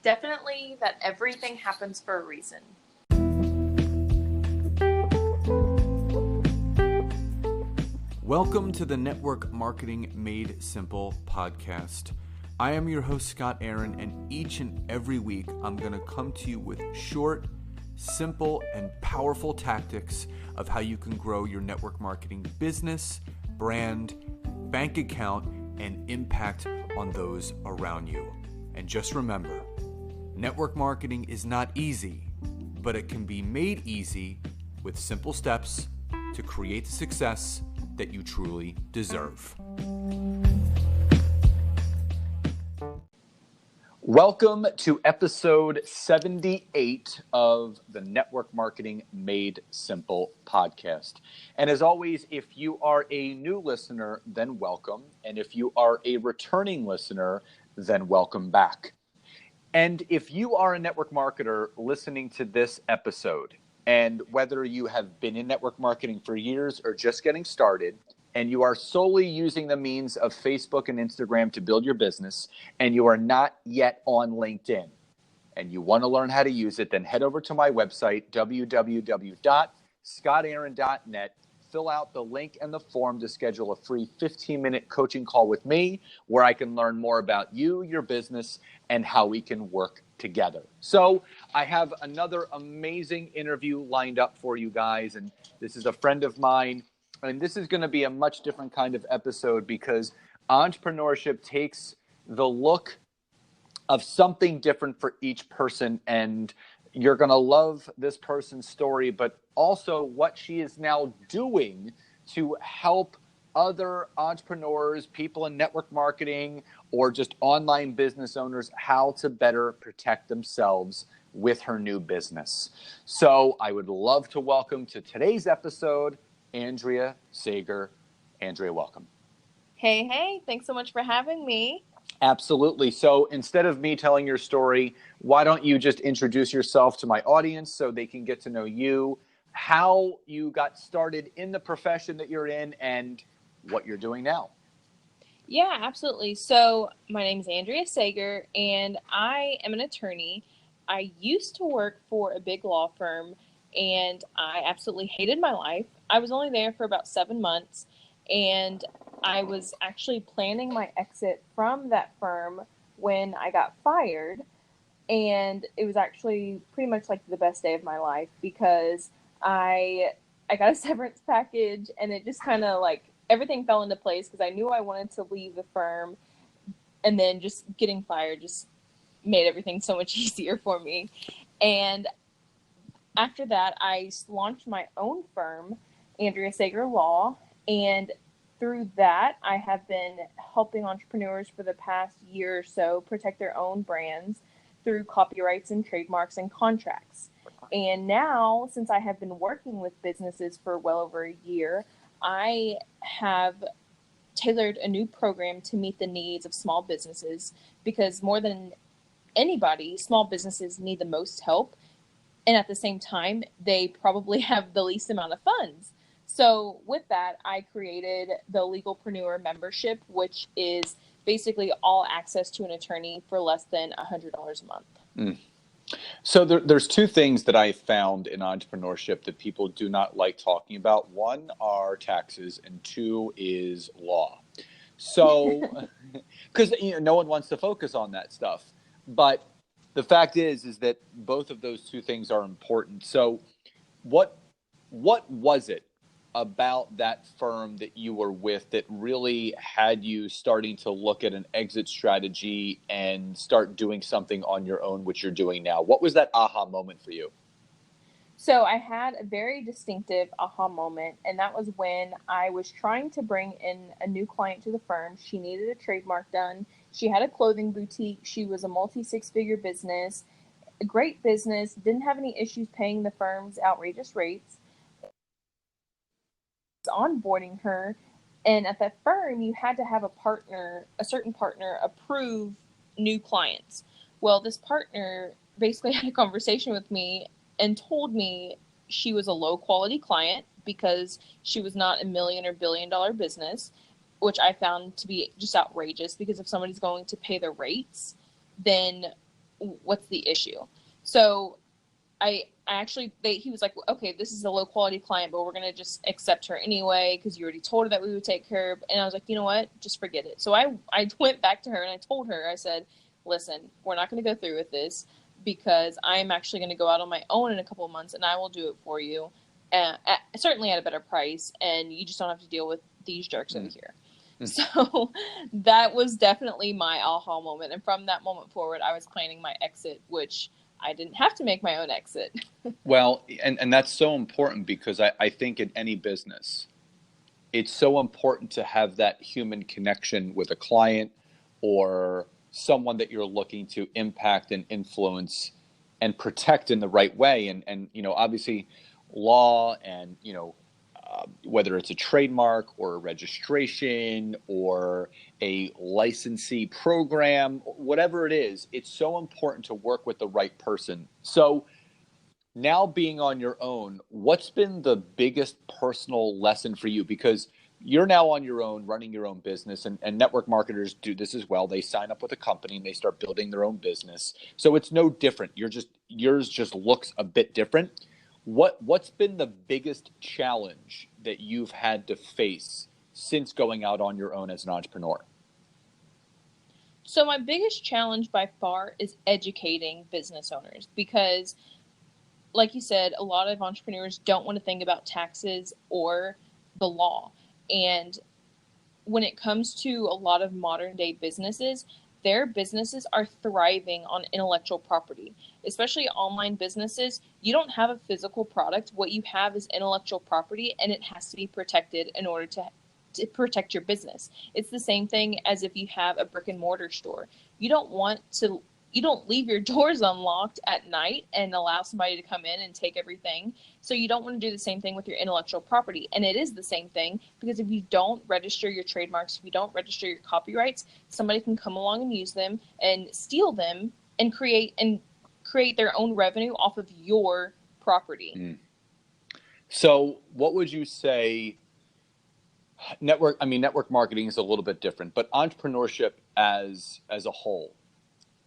Definitely that everything happens for a reason. Welcome to the Network Marketing Made Simple podcast. I am your host, Scott Aaron, and each and every week I'm going to come to you with short, simple, and powerful tactics of how you can grow your network marketing business, brand, bank account, and impact on those around you. And just remember, network marketing is not easy, but it can be made easy with simple steps to create the success that you truly deserve. Welcome to episode 78 of the Network Marketing Made Simple podcast. And as always, if you are a new listener, then welcome. And if you are a returning listener, then welcome back. And if you are a network marketer listening to this episode, and whether you have been in network marketing for years or just getting started, and you are solely using the means of Facebook and Instagram to build your business, and you are not yet on LinkedIn, and you want to learn how to use it, then head over to my website, www.scottaaron.net. Fill out the link and the form to schedule a free 15-minute coaching call with me where I can learn more about you, your business, and how we can work together. So I have another amazing interview lined up for you guys, and this is a friend of mine, and this is going to be a much different kind of episode because entrepreneurship takes the look of something different for each person, and you're going to love this person's story, but also what she is now doing to help other entrepreneurs, people in network marketing, or just online business owners, how to better protect themselves with her new business. So I would love to welcome to today's episode, Andrea Sager. Andrea, welcome. Hey, thanks so much for having me. Absolutely. So instead of me telling your story, why don't you just introduce yourself to my audience so they can get to know you, how you got started in the profession that you're in, and what you're doing now. Yeah, absolutely. So my name is Andrea Sager, and I am an attorney. I used to work for a big law firm, and I absolutely hated my life. I was only there for about 7 months, and I was actually planning my exit from that firm when I got fired. And it was actually pretty much like the best day of my life because I got a severance package, and it just kind of like everything fell into place because I knew I wanted to leave the firm, and then just getting fired just made everything so much easier for me. And after that, I launched my own firm, Andrea Sager Law, and through that, I have been helping entrepreneurs for the past year or so protect their own brands through copyrights and trademarks and contracts. And now, since I have been working with businesses for well over a year, I have tailored a new program to meet the needs of small businesses because more than anybody, small businesses need the most help. And at the same time, they probably have the least amount of funds. So with that, I created the Legalpreneur membership, which is basically all access to an attorney for less than $100 a month. So there's two things that I found in entrepreneurship that people do not like talking about. One are taxes, and two is law. So, because no one wants to focus on that stuff. But the fact is that both of those two things are important. So what was it about that firm that you were with that really had you starting to look at an exit strategy and start doing something on your own, which you're doing now? What was that aha moment for you? So I had a very distinctive aha moment, and that was when I was trying to bring in a new client to the firm. She needed a trademark done. She had a clothing boutique. She was a multi-six-figure business, a great business, didn't have any issues paying the firm's outrageous rates. Onboarding her, and at that firm you had to have a certain partner approve new clients. Well, this partner basically had a conversation with me and told me she was a low quality client because she was not a $1 million or $1 billion business, which I found to be just outrageous, because if somebody's going to pay the rates, then what's the issue? So I actually, he was like, okay, this is a low quality client, but we're going to just accept her anyway because you already told her that we would take care of. And I was like, you know what? Just forget it. So I went back to her and I told her, I said, listen, we're not going to go through with this because I'm actually going to go out on my own in a couple of months and I will do it for you. Certainly at a better price. And you just don't have to deal with these jerks over here. So that was definitely my aha moment. And from that moment forward, I was planning my exit, which I didn't have to make my own exit. Well, and that's so important because I think in any business, it's so important to have that human connection with a client or someone that you're looking to impact and influence and protect in the right way. And obviously law and, whether it's a trademark or a registration or a licensee program, whatever it is, it's so important to work with the right person. So now being on your own, what's been the biggest personal lesson for you? Because you're now on your own, running your own business, and network marketers do this as well. They sign up with a company and they start building their own business. So it's no different. Yours just looks a bit different. What's been the biggest challenge that you've had to face since going out on your own as an entrepreneur? So my biggest challenge by far is educating business owners because, like you said, a lot of entrepreneurs don't want to think about taxes or the law. And when it comes to a lot of modern day businesses, their businesses are thriving on intellectual property, especially online businesses. You don't have a physical product. What you have is intellectual property, and it has to be protected in order to protect your business. It's the same thing as if you have a brick and mortar store. You don't leave your doors unlocked at night and allow somebody to come in and take everything. So you don't want to do the same thing with your intellectual property. And it is the same thing because if you don't register your trademarks, if you don't register your copyrights, somebody can come along and use them and steal them and create their own revenue off of your property. So what would you say network marketing is a little bit different, but entrepreneurship as a whole,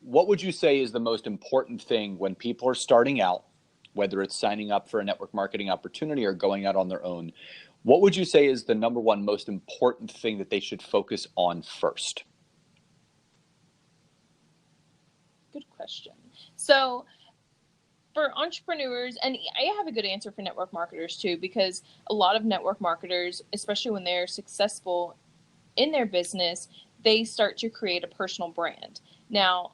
what would you say is the most important thing when people are starting out, whether it's signing up for a network marketing opportunity or going out on their own? What would you say is the number one most important thing that they should focus on first? Good question. So for entrepreneurs, and I have a good answer for network marketers too, because a lot of network marketers, especially when they're successful in their business, they start to create a personal brand. Now,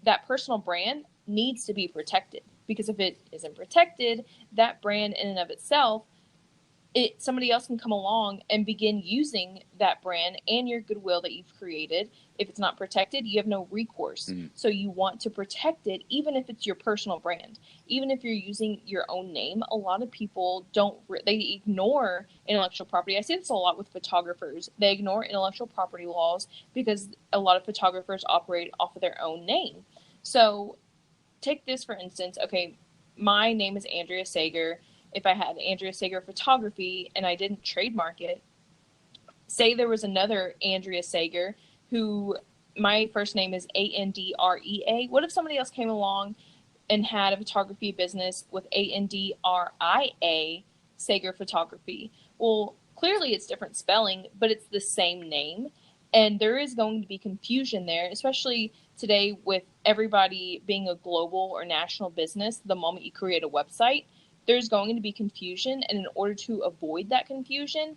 that personal brand needs to be protected because if it isn't protected, that brand in and of itself, somebody else can come along and begin using that brand and your goodwill that you've created. If it's not protected, you have no recourse. So you want to protect it, even if it's your personal brand. Even if you're using your own name, a lot of people they ignore intellectual property. I see this a lot with photographers. They ignore intellectual property laws because a lot of photographers operate off of their own name. So take this for instance. Okay, my name is Andrea Sager. If I had Andrea Sager Photography and I didn't trademark it, say there was another Andrea Sager who my first name is Andrea. What if somebody else came along and had a photography business with Andria Sager Photography? Well, clearly it's different spelling, but it's the same name. And there is going to be confusion there, especially today with everybody being a global or national business. The moment you create a website, there's going to be confusion. And in order to avoid that confusion,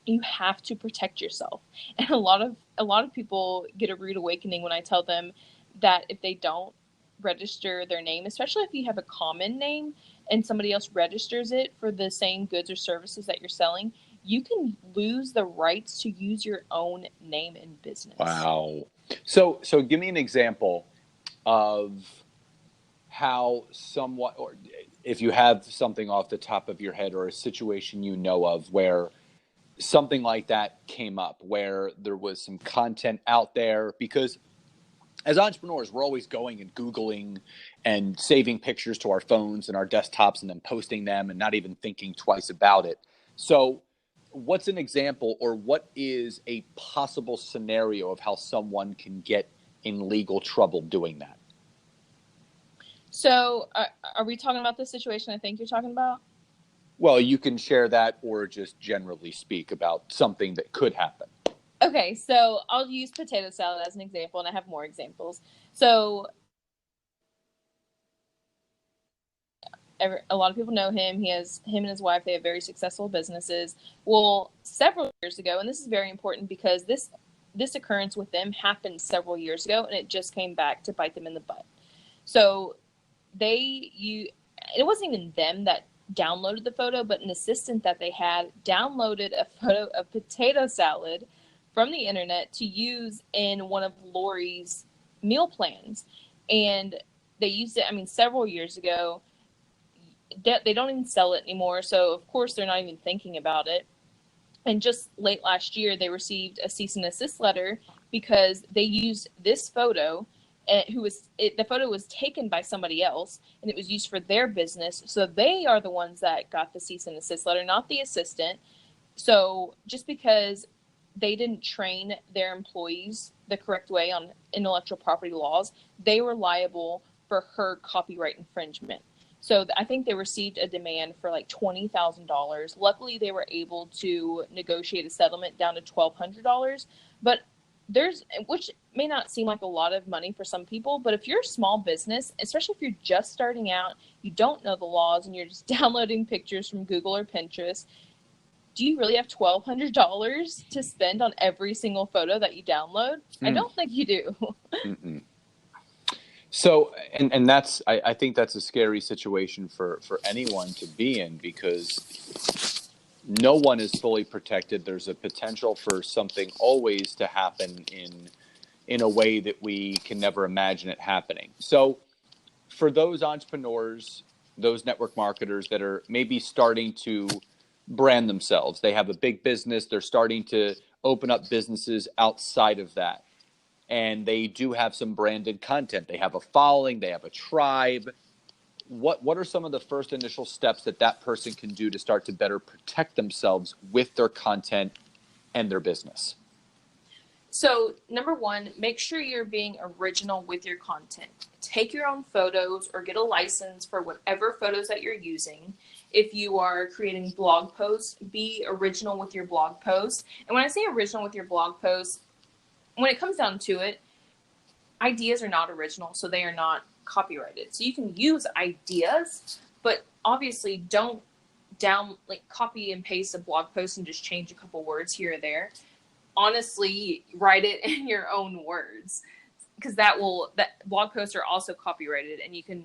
you have to protect yourself. And a lot of people get a rude awakening when I tell them that if they don't register their name, especially if you have a common name and somebody else registers it for the same goods or services that you're selling, you can lose the rights to use your own name in business. Wow. So give me an example of how somewhat, or if you have something off the top of your head or a situation you know of where something like that came up, where there was some content out there, because as entrepreneurs, we're always going and Googling and saving pictures to our phones and our desktops and then posting them and not even thinking twice about it. So what's an example, or what is a possible scenario of how someone can get in legal trouble doing that? So, are we talking about the situation I think you're talking about? Well, you can share that or just generally speak about something that could happen. Okay, so I'll use potato salad as an example, and I have more examples. So, a lot of people know him. Him and his wife, they have very successful businesses. Well, several years ago, and this is very important because this occurrence with them happened several years ago, and it just came back to bite them in the butt. So it wasn't even them that downloaded the photo, but an assistant that they had downloaded a photo of potato salad from the internet to use in one of Lori's meal plans. And they used it, I mean, several years ago. They don't even sell it anymore, so of course they're not even thinking about it. And just late last year, they received a cease and desist letter because they used this photo. The photo was taken by somebody else, and it was used for their business. So they are the ones that got the cease and desist letter, not the assistant. So just because they didn't train their employees the correct way on intellectual property laws, they were liable for her copyright infringement. So I think they received a demand for like $20,000. Luckily, they were able to negotiate a settlement down to $1,200. But which may not seem like a lot of money for some people, but if you're a small business, especially if you're just starting out, you don't know the laws, and you're just downloading pictures from Google or Pinterest, do you really have $1,200 to spend on every single photo that you download? I don't think you do. So, and that's, I think that's a scary situation for anyone to be in, because no one is fully protected. There's a potential for something always to happen in a way that we can never imagine it happening. So for those entrepreneurs, those network marketers that are maybe starting to brand themselves, they have a big business, they're starting to open up businesses outside of that, and they do have some branded content. They have a following, they have a tribe. What are some of the first initial steps that person can do to start to better protect themselves with their content and their business? So, number one, make sure you're being original with your content. Take your own photos or get a license for whatever photos that you're using. If you are creating blog posts, be original with your blog posts. And when I say original with your blog posts, when it comes down to it, ideas are not original, so they are not copyrighted. So you can use ideas, but obviously don't copy and paste a blog post and just change a couple words here or there. Honestly, write it in your own words, because that blog posts are also copyrighted, and you can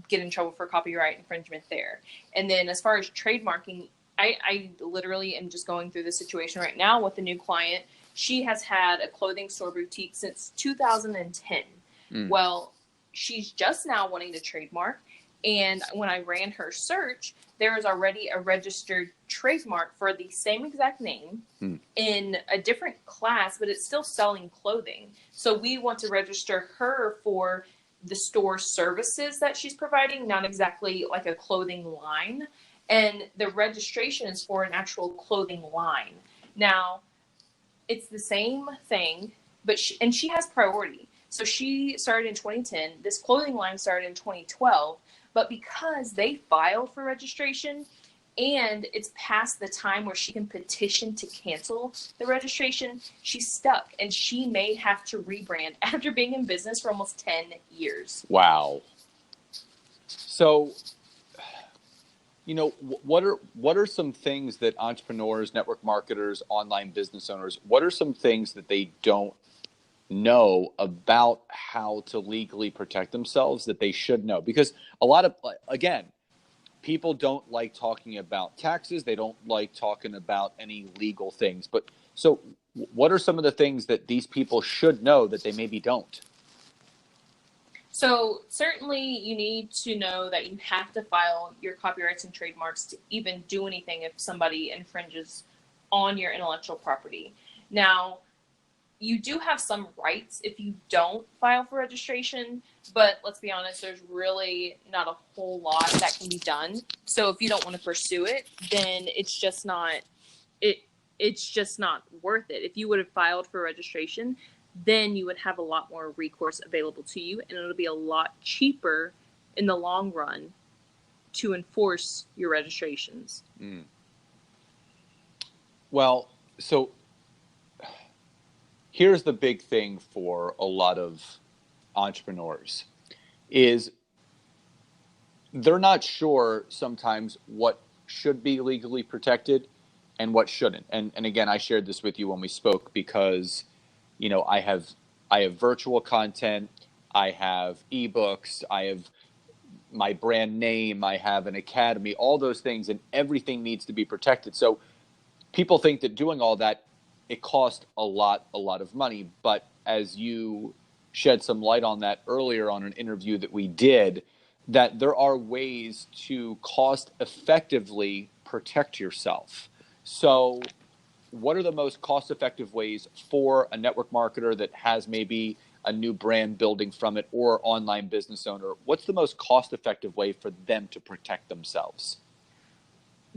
get in trouble for copyright infringement there. And then as far as trademarking, I literally am just going through this situation right now with a new client. She has had a clothing store boutique since 2010. Well, she's just now wanting to trademark. And when I ran her search, there is already a registered trademark for the same exact name in a different class, but it's still selling clothing. So we want to register her for the store services that she's providing, not exactly like a clothing line. And the registration is for an actual clothing line. Now, it's the same thing, but she has priority. So she started in 2010. This clothing line started in 2012. But because they filed for registration and it's past the time where she can petition to cancel the registration, she's stuck, and she may have to rebrand after being in business for almost 10 years. Wow. So, what are some things that entrepreneurs, network marketers, online business owners, what are some things that they don't know about how to legally protect themselves that they should know? Because a lot of, again, people don't like talking about taxes. They don't like talking about any legal things. But so what are some of the things that these people should know that they maybe don't? So certainly you need to know that you have to file your copyrights and trademarks to even do anything if somebody infringes on your intellectual property. Now, you do have some rights if you don't file for registration, but let's be honest, there's really not a whole lot that can be done. So if you don't want to pursue it, then it's just not worth it. If you would have filed for registration, then you would have a lot more recourse available to you, and it'll be a lot cheaper in the long run to enforce your registrations. Well, so here's the big thing for a lot of entrepreneurs is they're not sure sometimes what should be legally protected and what shouldn't. And again, I shared this with you when we spoke because, I have virtual content, I have ebooks, I have my brand name, I have an academy, all those things, and everything needs to be protected. So people think that doing all that, it costs a lot of money. But as you shed some light on that earlier on an interview that we did, that there are ways to cost effectively protect yourself. So what are the most cost effective ways for a network marketer that has maybe a new brand building from it or online business owner? What's the most cost effective way for them to protect themselves?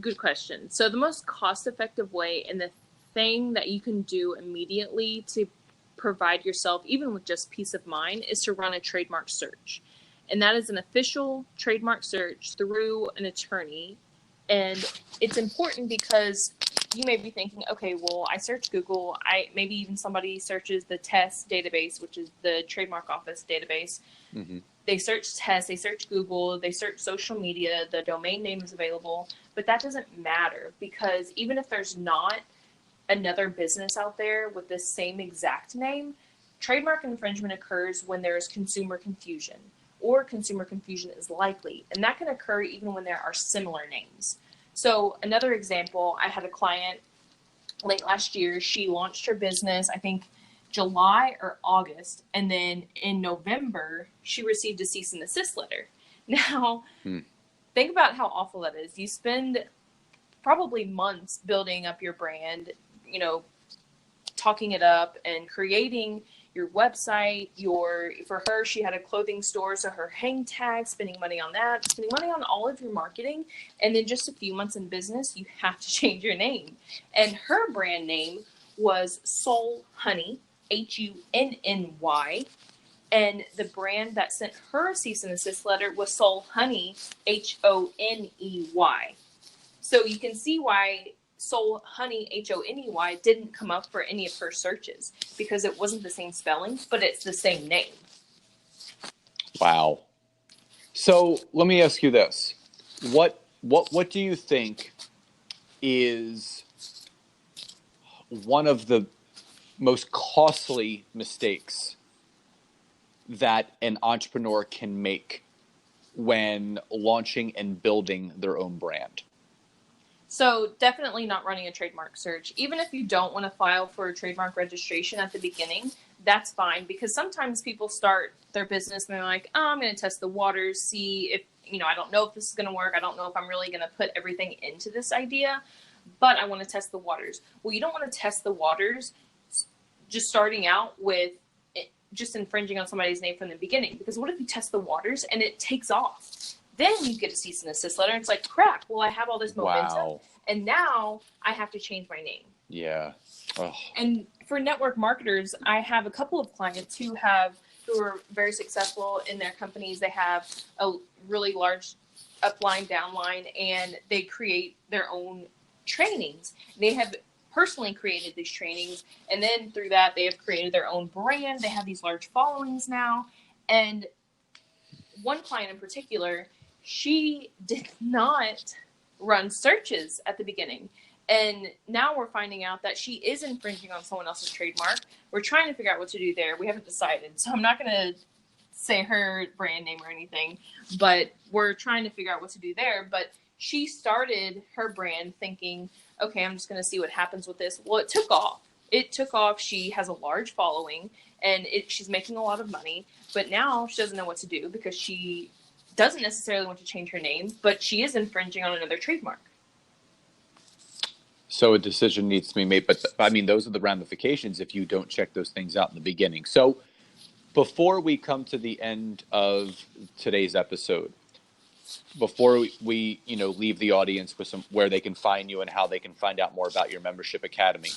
Good question. So the most cost effective way, and the thing that you can do immediately to provide yourself, even with just peace of mind, is to run a trademark search. And that is an official trademark search through an attorney. And it's important because you may be thinking, okay, well, I search Google. Maybe even somebody searches the TESS database, which is the trademark office database. Mm-hmm. They search TESS, they search Google, they search social media, the domain name is available. But that doesn't matter, because even if there's not another business out there with the same exact name, trademark infringement occurs when there is consumer confusion, or consumer confusion is likely. And that can occur even when there are similar names. So another example, I had a client late last year. She launched her business, I think July or August, and then in November, she received a cease and desist letter. Now, think about how awful that is. You spend probably months building up your brand, talking it up and creating your website. For her, she had a clothing store, so her hang tag, spending money on that, spending money on all of your marketing, and then just a few months in business, you have to change your name. And her brand name was Soul Honey, Hunny, and the brand that sent her a cease and desist letter was Soul Honey, Honey. So you can see why Soul Honey, Honey didn't come up for any of her searches, because it wasn't the same spelling, but it's the same name. Wow. So let me ask you this. What do you think is one of the most costly mistakes that an entrepreneur can make when launching and building their own brand? So definitely not running a trademark search. Even if you don't want to file for a trademark registration at the beginning, that's fine, because sometimes people start their business and they're like, oh, I'm going to test the waters, see if, I don't know if this is going to work. I don't know if I'm really going to put everything into this idea, but I want to test the waters. Well, you don't want to test the waters just starting out with just infringing on somebody's name from the beginning, because what if you test the waters and it takes off? Then you get a cease and desist letter, and it's like, crap, well, I have all this momentum, and now I have to change my name. Yeah. Ugh. And for network marketers, I have a couple of clients who are very successful in their companies. They have a really large upline, downline, and they create their own trainings. They have personally created these trainings, and then through that, they have created their own brand. They have these large followings now. And one client in particular, she did not run searches at the beginning. And now we're finding out that she is infringing on someone else's trademark. We're trying to figure out what to do there. We haven't decided. So I'm not going to say her brand name or anything, but we're trying to figure out what to do there. But she started her brand thinking, okay, I'm just going to see what happens with this. Well, it took off. She has a large following, and she's making a lot of money. But now she doesn't know what to do, because she doesn't necessarily want to change her name, but she is infringing on another trademark. So a decision needs to be made. But I mean, those are the ramifications if you don't check those things out in the beginning. So before we come to the end of today's episode, before we leave the audience with some where they can find you and how they can find out more about your membership academy,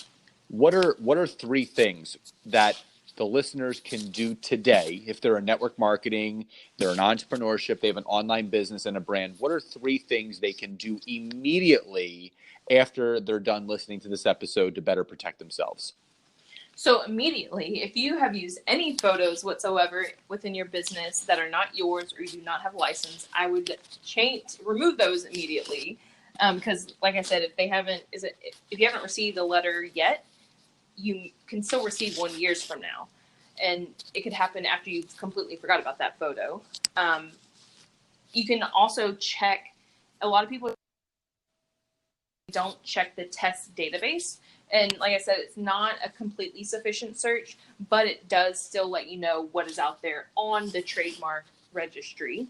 what are 3 things that the listeners can do today if they're in network marketing, they're in entrepreneurship, they have an online business and a brand? What are 3 things they can do immediately after they're done listening to this episode to better protect themselves? So immediately, if you have used any photos whatsoever within your business that are not yours or you do not have a license, I would remove those immediately. Because like I said, if you haven't received a letter yet, you can still receive one years from now. And it could happen after you've completely forgot about that photo. You can also check, a lot of people don't check the test database. And like I said, it's not a completely sufficient search, but it does still let you know what is out there on the trademark registry.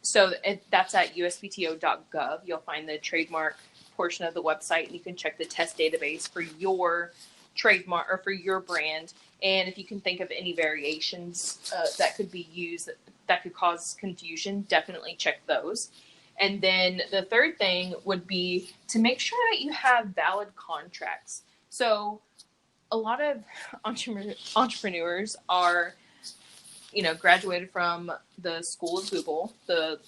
So that's at uspto.gov. You'll find the trademark portion of the website, and you can check the test database for your trademark or for your brand. And if you can think of any variations that could be used that could cause confusion, definitely check those. And then the third thing would be to make sure that you have valid contracts. So a lot of entrepreneurs are, graduated from the School of Google, the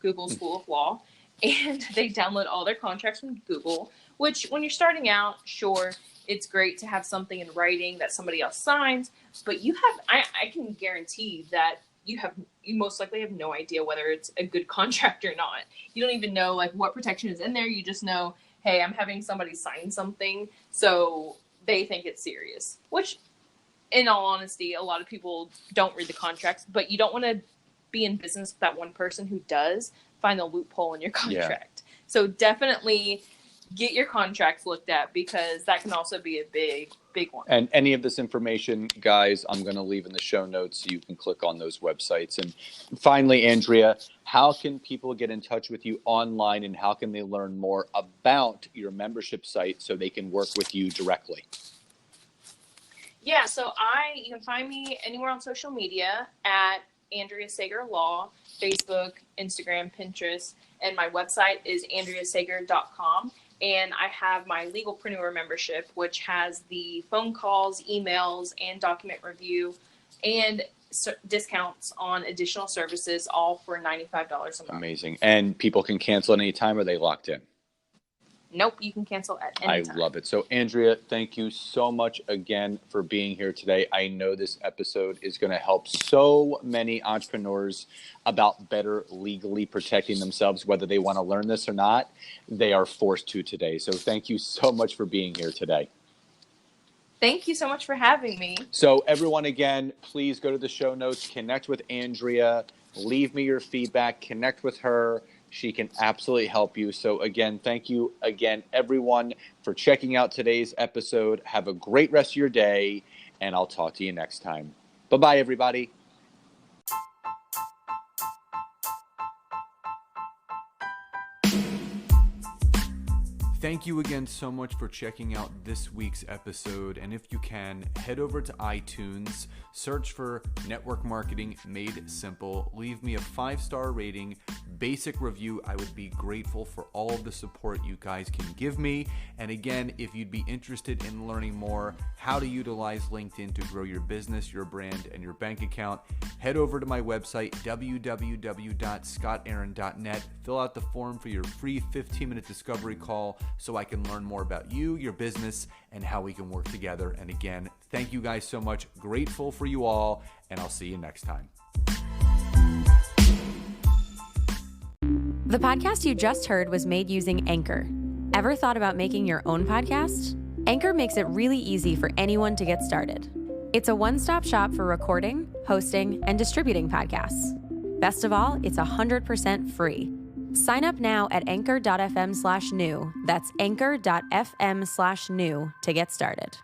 Google School of Law, and they download all their contracts from Google, which when you're starting out, sure, it's great to have something in writing that somebody else signs, but I can guarantee that you most likely have no idea whether it's a good contract or not. You don't even know what protection is in there. You just know, hey, I'm having somebody sign something, so they think it's serious, which in all honesty, a lot of people don't read the contracts, but you don't want to be in business with that one person who does find the loophole in your contract. Yeah. So definitely get your contracts looked at, because that can also be a big one. And any of this information, guys, I'm going to leave in the show notes so you can click on those websites. And finally, Andrea, how can people get in touch with you online, and how can they learn more about your membership site so they can work with you directly? Yeah, so you can find me anywhere on social media at Andrea Sager Law, Facebook, Instagram, Pinterest, and my website is andreasager.com. And I have my Legalpreneur membership, which has the phone calls, emails, and document review, and discounts on additional services, all for $95 a month. Amazing. And people can cancel at any time, or are they locked in? Nope, you can cancel at any time. I love it. So, Andrea, thank you so much again for being here today. I know this episode is going to help so many entrepreneurs about better legally protecting themselves, whether they want to learn this or not. They are forced to today. So, thank you so much for being here today. Thank you so much for having me. So, everyone, again, please go to the show notes, connect with Andrea, leave me your feedback, connect with her. She can absolutely help you. So again, thank you again, everyone, for checking out today's episode. Have a great rest of your day, and I'll talk to you next time. Bye-bye, everybody. Thank you again so much for checking out this week's episode. And if you can, head over to iTunes, search for Network Marketing Made Simple, leave me a 5-star rating, basic review. I would be grateful for all of the support you guys can give me. And again, if you'd be interested in learning more how to utilize LinkedIn to grow your business, your brand, and your bank account, head over to my website, www.scottaaron.net. Fill out the form for your free 15-minute discovery call so I can learn more about you, your business, and how we can work together. And again, thank you guys so much. Grateful for you all, and I'll see you next time. The podcast you just heard was made using Anchor. Ever thought about making your own podcast? Anchor makes it really easy for anyone to get started. It's a one-stop shop for recording, hosting, and distributing podcasts. Best of all, it's 100% free. Sign up now at anchor.fm/new. That's anchor.fm/new to get started.